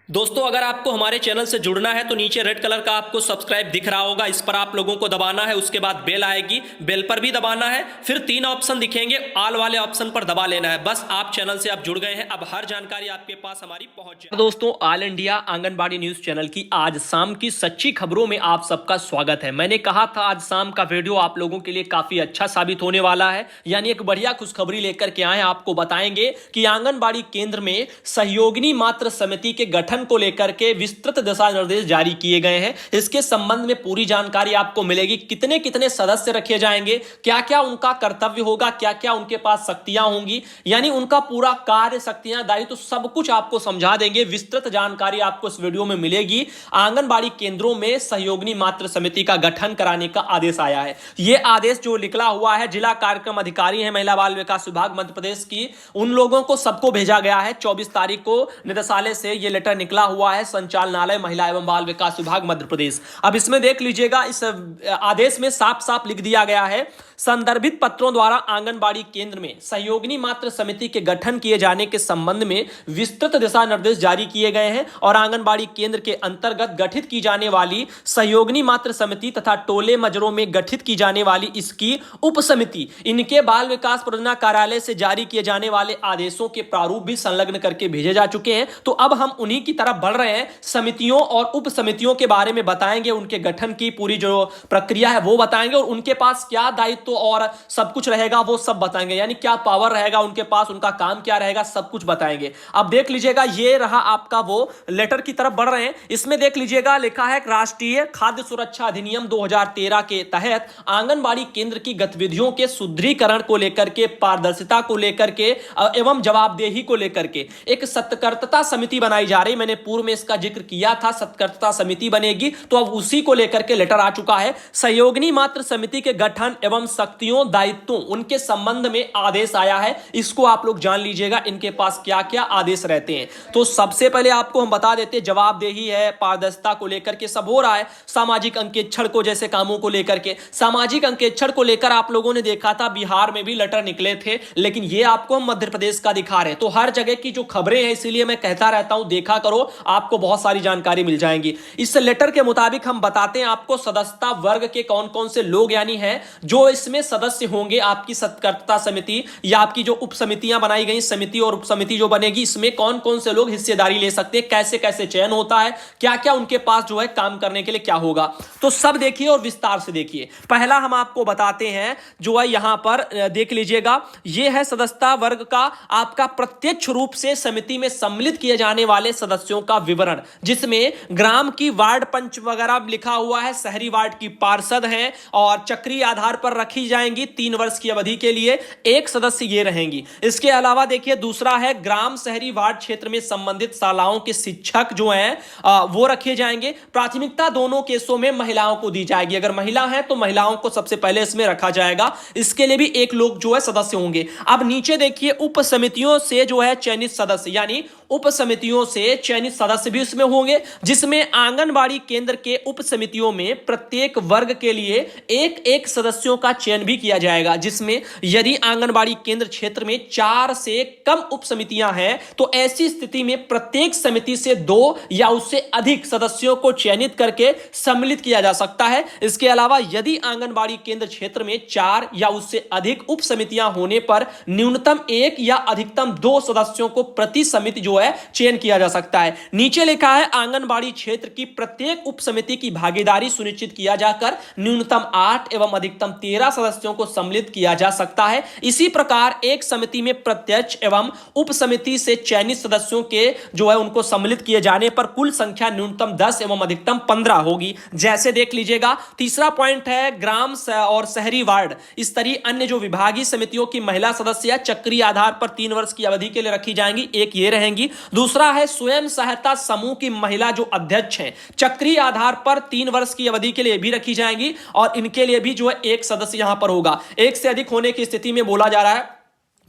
दोस्तों, अगर आपको हमारे चैनल से जुड़ना है तो नीचे रेड कलर का आपको सब्सक्राइब दिख रहा होगा, इस पर आप लोगों को दबाना है। उसके बाद बेल आएगी, बेल पर भी दबाना है। फिर 3 ऑप्शन दिखेंगे, ऑल वाले ऑप्शन पर दबा लेना है। बस आप चैनल से आप जुड़ गए हैं, अब हर जानकारी आपके पास हमारी पहुंच जाए। दोस्तों, all India anganwadi news channel की आज शाम की सच्ची खबरों में आप सबका स्वागत है। मैंने कहा था आज शाम का वीडियो आप लोगों के लिए काफी अच्छा साबित होने वाला है, यानी एक बढ़िया खुशखबरी लेकर के आए। आपको बताएंगे कि आंगनबाड़ी केंद्र में सहयोगिनी मातृ समिति के गठन को लेकर के विस्तृत दिशा निर्देश जारी किए गए हैं। इसके संबंध में पूरी जानकारी आपको मिलेगी। कितने कितने सदस्य रखे जाएंगे, क्या क्या उनका कर्तव्य होगा, क्या क्या उनके पास शक्तियां होंगी, यानी उनका पूरा कार्य, शक्तियां, दायित्व सब कुछ आपको समझा देंगे। विस्तृत जानकारी आपको इस वीडियो में मिलेगी। आंगनबाड़ी केंद्रों में सहयोगिनी मातृ समिति का गठन कराने का आदेश आया है। यह आदेश जो निकला हुआ है, जिला कार्यक्रम अधिकारी है महिला बाल विकास विभाग मध्य प्रदेश की, उन लोगों को सबको भेजा गया है। 24 तारीख को निदेशालय से यह लेटर निकला हुआ है, संचालनालय महिला एवं बाल विकास विभाग मध्य प्रदेश। अब इसमें देख लीजिएगा, इस आदेश में साफ साफ लिख दिया गया है, संदर्भित पत्रों द्वारा आंगनबाड़ी केंद्र में सहयोगिनी मातृ समिति के गठन किए जाने के संबंध में विस्तृत दिशा निर्देश जारी किए गए हैं और आंगनबाड़ी केंद्र के अंतर्गत गठित की जाने वाली सहयोगिनी मातृ समिति तथा टोले मजरों में गठित की जाने वाली इसकी उप समिति, इनके बाल विकास परियोजना कार्यालय से जारी किए जाने वाले आदेशों के प्रारूप भी संलग्न करके भेजे जा चुके हैं। तो अब हम उन्हीं की तरफ बढ़ रहे हैं। समितियों और उप समितियों के बारे में बताएंगे, उनके गठन की पूरी जो प्रक्रिया है वो बताएंगे और उनके पास क्या दायित्व और सब कुछ रहेगा वो सब बताएंगे, यानी क्या पावर रहेगा उनके पास, उनका काम क्या रहेगा, सब कुछ बताएंगे। अब देख लीजिएगा, ये रहा आपका वो लेटर की तरफ बढ़ रहे हैं। इसमें देख लीजिएगा, लिखा है राष्ट्रीय खाद्य सुरक्षा अधिनियम 2013 के तहत आंगनबाड़ी केंद्र की गतिविधियों के सुदृढ़ीकरण को लेकर के, पारदर्शिता को लेकर के एवं जवाबदेही को लेकर के एक सत्कर्तता समिति बनाई जा रही। मैंने पूर्व में इसका जिक्र किया था, सत्कर्तता समिति बनेगी, तो अब उसी को लेकर के लेटर आ चुका है। सहयोगिनी मातृ समिति के गठन एवं शक्तियों, दायित्वों, उनके संबंध में आदेश आया है। इसको आप लोग जान लीजिएगा, इनके पास क्या क्या आदेश रहते हैं। तो सबसे पहले आपको हम बता देते, जवाबदेही है, पारदर्शिता को लेकर के सब हो रहा है। सामाजिक अंकेक्षण को जैसे कामों को लेकर के, सामाजिक अंकेक्षण को लेकर आप लोगों ने देखा था बिहार में भी लेटर निकले थे, लेकिन ये आपको हम मध्य प्रदेश का दिखा रहे हैं। तो हर जगह की जो खबरें हैं, इसीलिए मैं कहता रहता हूं देखा करो, आपको बहुत सारी जानकारी मिल जाएंगी। इस लेटर के मुताबिक हम बताते हैं आपको सदस्यता वर्ग के कौन कौन से लोग यानी हैं जो इसमें सदस्य होंगे। आपकी सत्कर्तता समिति या आपकी जो उप समितियां बनाई गई, समिति और उप समिति जो बनेगी, इसमें कौन कौन से लोग हिस्सेदारी ले सकते हैं, कैसे कैसे चयन होता है, क्या क्या उनके पास जो है काम करने के लिए क्या होगा, तो सब देखिए और विस्तार से देखिए। पहला हम आपको बताते हैं जो है, यहां पर देख लीजिएगा, यह है सदस्यता वर्ग का आपका प्रत्यक्ष रूप से समिति में सम्मिलित किए जाने वाले सदस्यों का विवरण, जिसमें ग्राम की वार्ड पंच वगैरह लिखा हुआ है, शहरी वार्ड की पार्षद हैं और चक्रीय आधार पर रखी जाएंगी 3 वर्ष की अवधि के लिए, एक सदस्य ये रहेंगी। इसके अलावा देखिए, दूसरा है ग्राम शहरी वार्ड क्षेत्र में संबंधित शालाओं के शिक्षक जो हैं वो रखे जाएंगे। प्राथमिकता दोनों केसों में महिलाओं को दी जाएगी। अगर महिला है तो महिलाओं को सबसे पहले इसमें रखा जाएगा। इसके लिए भी एक लोग जो है सदस्य होंगे। अब नीचे देखिए, उप समितियों से जो है चयनित सदस्य, यानी उप समितियों से चयनित सदस्य भी इसमें होंगे, जिसमें आंगनबाड़ी केंद्र के उप समितियों में प्रत्येक वर्ग के लिए एक एक सदस्यों का चयन भी किया जाएगा, जिसमें यदि आंगनबाड़ी केंद्र क्षेत्र में 4 से कम उप समितियां हैं तो ऐसी स्थिति में प्रत्येक समिति से 2 या उससे अधिक सदस्यों को चयनित करके सम्मिलित किया जा सकता है। इसके अलावा यदि आंगनबाड़ी केंद्र क्षेत्र में 4 या उससे अधिक उप समितियां होने पर न्यूनतम 1 या अधिकतम 2 सदस्यों को प्रति समिति जो है चयन किया जा सकता है। नीचे लिखा है, आंगनबाड़ी क्षेत्र की प्रत्येक उप समिति की भागीदारी सुनिश्चित किया जाकर न्यूनतम 8 एवं अधिकतम 13 सदस्यों को सम्मिलित किया जा सकता है। इसी प्रकार एक समिति में प्रत्यक्ष एवं उप समिति से चयनित सदस्यों के जो है उनको सम्मिलित किए जाने पर कुल संख्या न्यूनतम 10 एवं अधिकतम 15 होगी। जैसे देख लीजिएगा, तीसरा पॉइंट है ग्राम और शहरी वार्ड स्तरीय अन्य जो विभागीय समितियों की महिला सदस्य चक्रीय आधार पर 3 वर्ष की अवधि के लिए रखी जाएंगी, एक ये रहेंगी। दूसरा है स्वयं सहायता समूह की महिला जो अध्यक्ष हैं, चक्रीय आधार पर 3 वर्ष की अवधि के लिए भी रखी जाएंगी और इनके लिए भी जो है एक सदस्य यहां पर होगा। एक से अधिक होने की स्थिति में बोला जा रहा है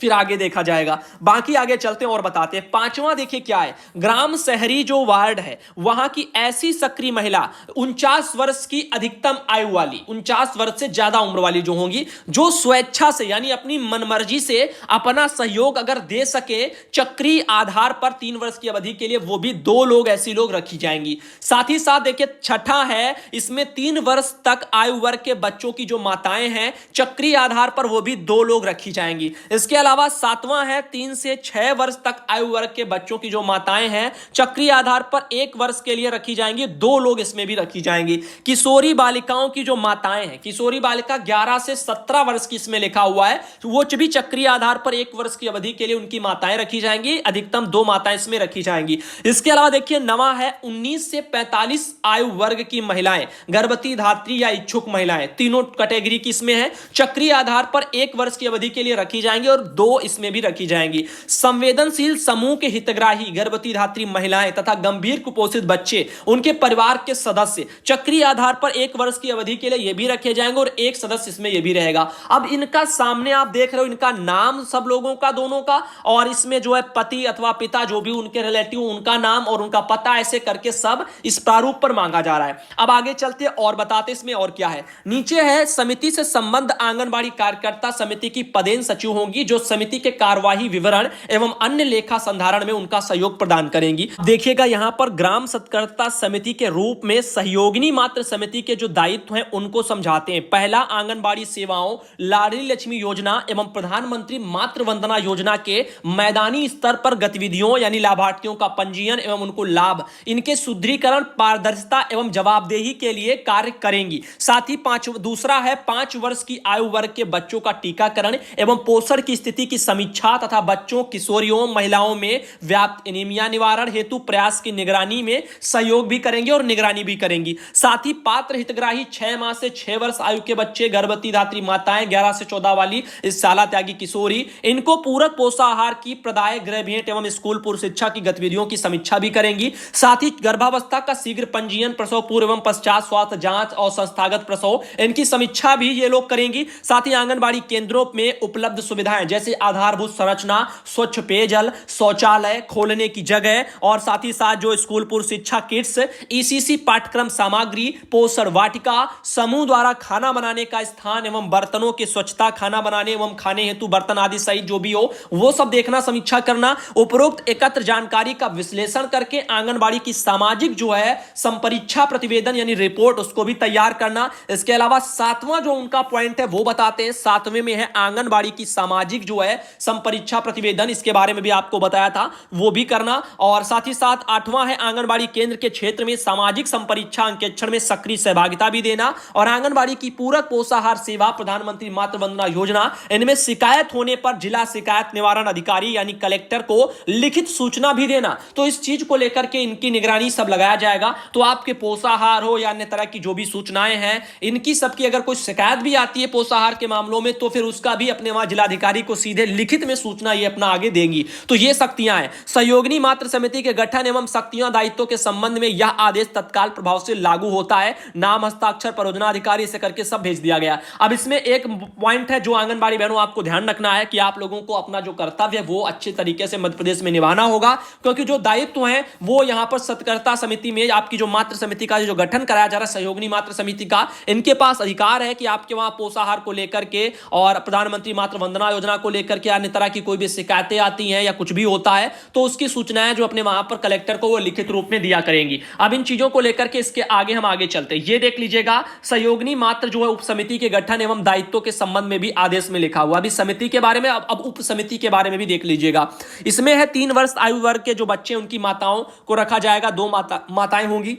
फिर आगे देखा जाएगा। बाकी आगे चलते हैं और बताते हैं। पांचवा देखिए क्या है, ग्राम शहरी जो वार्ड है वहां की ऐसी सक्रिय महिला 49 वर्ष की अधिकतम आयु वाली, 49 वर्ष से ज्यादा उम्र वाली जो होंगी, जो स्वेच्छा से यानी अपनी मनमर्जी से अपना सहयोग अगर दे सके चक्रीय आधार पर 3 वर्ष की अवधि के लिए, वो भी 2 लोग ऐसी लोग रखी जाएंगी। साथ ही साथ देखिए छठा है, इसमें 3 वर्ष तक आयु वर्ग के बच्चों की जो माताएं हैं चक्रीय आधार पर वो भी 2 लोग रखी जाएंगी। इसके अलावा सातवां है, 3 से 6 वर्ष तक आयु वर्ग के बच्चों की जो माताएं हैं चक्रीय आधार पर 1 वर्ष के लिए रखी जाएंगी, 2 लोग इसमें भी रखी जाएंगी। किशोरी बालिकाओं की जो माताएं हैं, किशोरी बालिका 11 से 17 वर्ष की इसमें लिखा हुआ है, वो भी चक्रीय आधार पर 1 वर्ष की अवधि के लिए उनकी माताएं रखी जाएंगी, अधिकतम 2 माताएं इसमें रखी जाएंगी। इसके अलावा देखिए नवा है, 19 से 45 आयु वर्ग की महिलाएं, गर्भवती धात्री या इच्छुक महिलाएं, तीनों कैटेगरी की इसमें है, चक्रीय आधार पर 1 वर्ष की अवधि के लिए रखी जाएंगी और 2 इसमें भी रखी जाएंगी। संवेदनशील समूह के हितग्राही गर्भवती धात्री महिलाएं तथा गंभीर कुपोषित बच्चे, उनके परिवार के सदस्य चक्रीय आधार पर 1 वर्ष की अवधि के लिए ये भी रखे जाएंगे और 1 सदस्य इसमें ये भी रहेगा। अब इनका सामने आप देख रहे हो, इनका नाम सब लोगों का, दोनों का, और इसमें जो है पति अथवा पिता जो भी उनके रिलेटिव, उनका नाम और उनका पता, ऐसे करके सब इस प्रारूप पर मांगा जा रहा है। अब आगे चलते और बताते इसमें और क्या है। नीचे है, समिति से संबंध आंगनबाड़ी कार्यकर्ता समिति की पदेन सचिव होंगी, जो समिति के कार्यवाही विवरण एवं अन्य लेखा संधारण में उनका सहयोग प्रदान करेंगी। देखिएगा यहां पर ग्राम सत्कर्ता समिति के रूप में सहयोगिनी मात्र समिति के जो दायित्व हैं उनको समझाते हैं। पहला, आंगनबाड़ी सेवाओं, लाडली लक्ष्मी योजना एवं प्रधानमंत्री मातृ वंदना योजना के मैदानी स्तर पर गतिविधियों यानी लाभार्थियों का पंजीयन एवं उनको लाभ, इनके सुदृढ़ीकरण, पारदर्शिता एवं जवाबदेही के लिए कार्य करेंगी। साथ ही दूसरा है, 5 वर्ष की आयु वर्ग के बच्चों का टीकाकरण एवं पोषण की स्थिति की समीक्षा तथा बच्चों, किशोरियों, महिलाओं में व्याप्त एनीमिया निवारण हेतु प्रयास की निगरानी में सहयोग भी करेंगे और निगरानी भी करेंगी। साथ ही पात्र हितग्राही 6 माह से 6 वर्ष आयु के बच्चे, गर्भवती धात्री माताएं, 11 से 14 वाली इस शाला त्यागी किशोरी, इनको पूरक पोषाहार की प्रदाय, गृह भेंट एवं स्कूल पूर्व शिक्षा की गतिविधियों की समीक्षा भी करेंगी। साथ ही गर्भावस्था का शीघ्र पंजीयन, प्रसव पूर्व एवं पश्चात स्वास्थ्य जांच और संस्थागत प्रसव, इनकी समीक्षा भी ये लोग करेंगी। साथ ही आंगनबाड़ी केंद्रों में उपलब्ध सुविधाएं जैसे आधारभूत संरचना, स्वच्छ पेयजल, शौचालय, खोलने की जगह और साथ ही साथ जो स्कूल पूर्व शिक्षा किट्स, ईसीसी पाठ्यक्रम सामग्री, पोषण वाटिका, समूह द्वारा खाना बनाने का स्थान एवं बर्तनों की स्वच्छता, खाना बनाने एवं खाने हेतु बर्तन आदि सहित जो भी हो वो सब देखना, समीक्षा करना। उपरोक्त एकत्र जानकारी का विश्लेषण करके आंगनबाड़ी की सामाजिक जो है संपरीक्षा प्रतिवेदन यानी रिपोर्ट, उसको भी तैयार करना। इसके अलावा 7वां जो उनका पॉइंट है वो बताते हैं, 7वें में है आंगनबाड़ी की सामाजिक जो है संपरीक्षा प्रतिवेदन, इसके बारे में भी आपको बताया था, वो भी करना। और साथ ही साथ 8वां है आंगनबाड़ी केंद्र के क्षेत्र में सामाजिक संपरीक्षा अंकेक्षण में सक्रिय सहभागिता भी देना। और आंगनबाड़ी की पूरक पोषाहार सेवा, प्रधानमंत्री मातृ वंदना योजना, इनमें शिकायत होने पर जिला शिकायत निवारण अधिकारी यानी कलेक्टर को लिखित सूचना भी देना। तो इस चीज को लेकर के इनकी निगरानी सब लगाया जाएगा। तो आपके पोषाहार हो या अन्य तरह की जो भी सूचनाएं हैं, इनकी सबकी अगर कोई शिकायत भी आती है पोषाहार के मामलों में, तो फिर उसका भी अपने वहां जिलाधिकारी को सीधे लिखित में सूचना ये अपना आगे देंगी। तो ये शक्तियां हैं। सहयोगिनी मातृ समिति के गठन एवं शक्तियां, दायित्वों के संबंध में यह आदेश तत्काल प्रभाव से लागू होता है। नाम, हस्ताक्षर, परियोजना अधिकारी, इसे करके सब भेज दिया गया। अब इसमें एक पॉइंट है जो आंगनबाड़ी बहनों आपको ध्यान रखना है कि आप लोगों को अपना जो कर्तव्य है वो अच्छे तरीके से मध्य प्रदेश में निभाना होगा, क्योंकि जो दायित्व है वो यहां पर सत्कर्ता समिति में आपकी जो मातृ समिति का जो गठन कराया जा रहा है, सहयोगिनी मातृ समिति का, इनके पास अधिकार है कि आपके वहां पोषाहार को लेकर के और प्रधानमंत्री मातृ वंदना योजना को लेकर के अन्य तरह की कोई भी शिकायतें आती हैं या कुछ भी होता है तो उसकी सूचनाएं जो अपने वहां पर कलेक्टर को वो लिखित रूप में दिया करेंगी। अब इन चीजों को लेकर के इसके आगे हम आगे चलते हैं। ये देख लीजिएगा, सहयोगिनी मात्र जो है उप समिति के गठन एवं दायित्व के संबंध में भी आदेश में लिखा हुआ। अभी समिति के बारे में, अब उप समिति के बारे में भी देख लीजिएगा। इसमें है 3 वर्ष आयु वर्ग के जो बच्चे, उनकी माताओं को रखा जाएगा, 2 माताएं होंगी।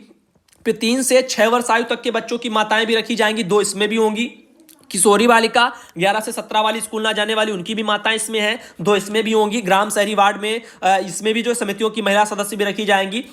फिर 3 से 6 वर्ष आयु तक के बच्चों की माताएं भी रखी जाएंगी, 2 इसमें भी होंगी। किशोरी बालिका 11 से 17 वाली स्कूल ना जाने वाली, उनकी भी माताएं इसमें हैं, 2 इसमें भी होंगी। ग्राम शहरी वार्ड में इसमें भी जो समितियों की महिला सदस्य भी रखी जाएंगी।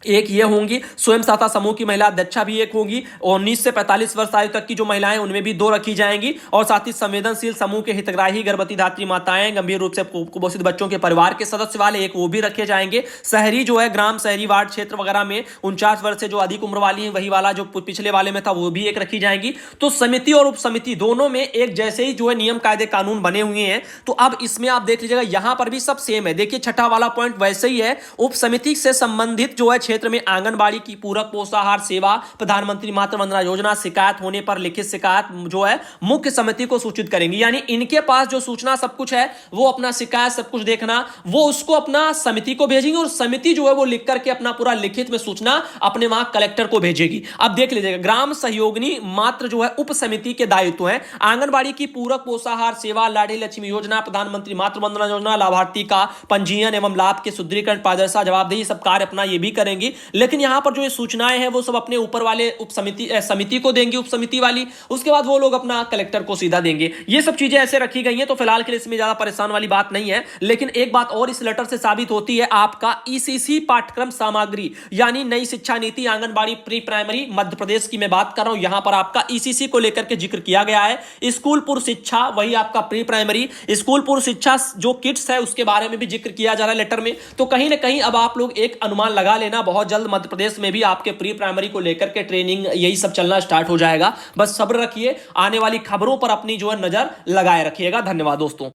एक ये होंगी, स्वयं सहायता समूह की महिला अध्यक्षा भी एक होंगी, और 19 से 45 वर्ष आयु तक की जो महिलाएं उनमें भी 2 रखी जाएंगी, और साथ ही संवेदनशील समूह के हितग्राही गर्भवती धात्री माताएं, गंभीर रूप से कुपोषित बच्चों के परिवार के सदस्य वाले एक वो भी रखे जाएंगे। शहरी जो है ग्राम शहरी वार्ड क्षेत्र वगैरह में 49 वर्ष से जो अधिक उम्र वाली है वही वाला जो पिछले वाले में था वो भी एक रखी जाएंगी। तो समिति और उप समिति दोनों में एक जैसे ही जो है नियम कायदे कानून बने हुए हैं। तो अब इसमें आप देख लीजिएगा यहां पर भी सब सेम है। देखिए छठा वाला पॉइंट वैसे ही है, उप समिति से संबंधित जो है क्षेत्र में आंगनबाड़ी की पूरक पोषाहार सेवा, प्रधानमंत्री मातृ वंदना योजना, शिकायत होने पर लिखित शिकायत जो है मुख्य समिति को सूचित करेंगी। यानी इनके पास जो सूचना सब कुछ है वो अपना शिकायत सब कुछ देखना वो उसको अपना समिति को भेजेंगे, और समिति जो है वो लिख करके अपना पूरा लिखित में सूचना अपने वहां कलेक्टर को भेजेगी। अब देख लीजिएगा ग्राम सहयोगिनी मात्र जो है उप समिति के दायित्व है। आंगनबाड़ी की पूरक पोषाहार सेवा, लाडली लक्ष्मी योजना, प्रधानमंत्री मातृ वंदना योजना, लाभार्थी का पंजीयन एवं लाभ के सुदृढ़ीकरण, पारदर्शिता, जवाबदेही सब कार्य अपना ये भी करेंगी। लेकिन यहां पर जो ये सूचनाएं हैं वो सब अपने ऊपर वाले उप समिति को देंगे, उप समिति वाली, उसके बाद वो लोग अपना कलेक्टर को सीधा देंगे। ये सब चीजें ऐसे रखी गई हैं। तो फिलहाल के लिए इसमें ज्यादा परेशान वाली बात नहीं है। लेकिन एक बात और इस लेटर से साबित होती है, आपका ईसीसी पाठ्यक्रम सामग्री यानी नई शिक्षा नीति आंगनबाड़ी प्री प्राइमरी मध्य प्रदेश की मैं बात कर रहा हूं, यहां पर आपका ईसीसी को लेकर के जिक्र किया गया है। स्कूल पूर्व शिक्षा वही आपका प्री प्राइमरी, स्कूल पूर्व शिक्षा जो किट्स है उसके बारे में भी जिक्र किया जा रहा है लेटर में। तो कहीं ना कहीं अब आप लोग एक अनुमान लगा लेना, बहुत जल्द मध्य प्रदेश में भी आपके प्री प्राइमरी को लेकर के ट्रेनिंग यही सब चलना स्टार्ट हो जाएगा। बस सब्र रखिए, आने वाली खबरों पर अपनी जो है नजर लगाए रखिएगा। धन्यवाद दोस्तों।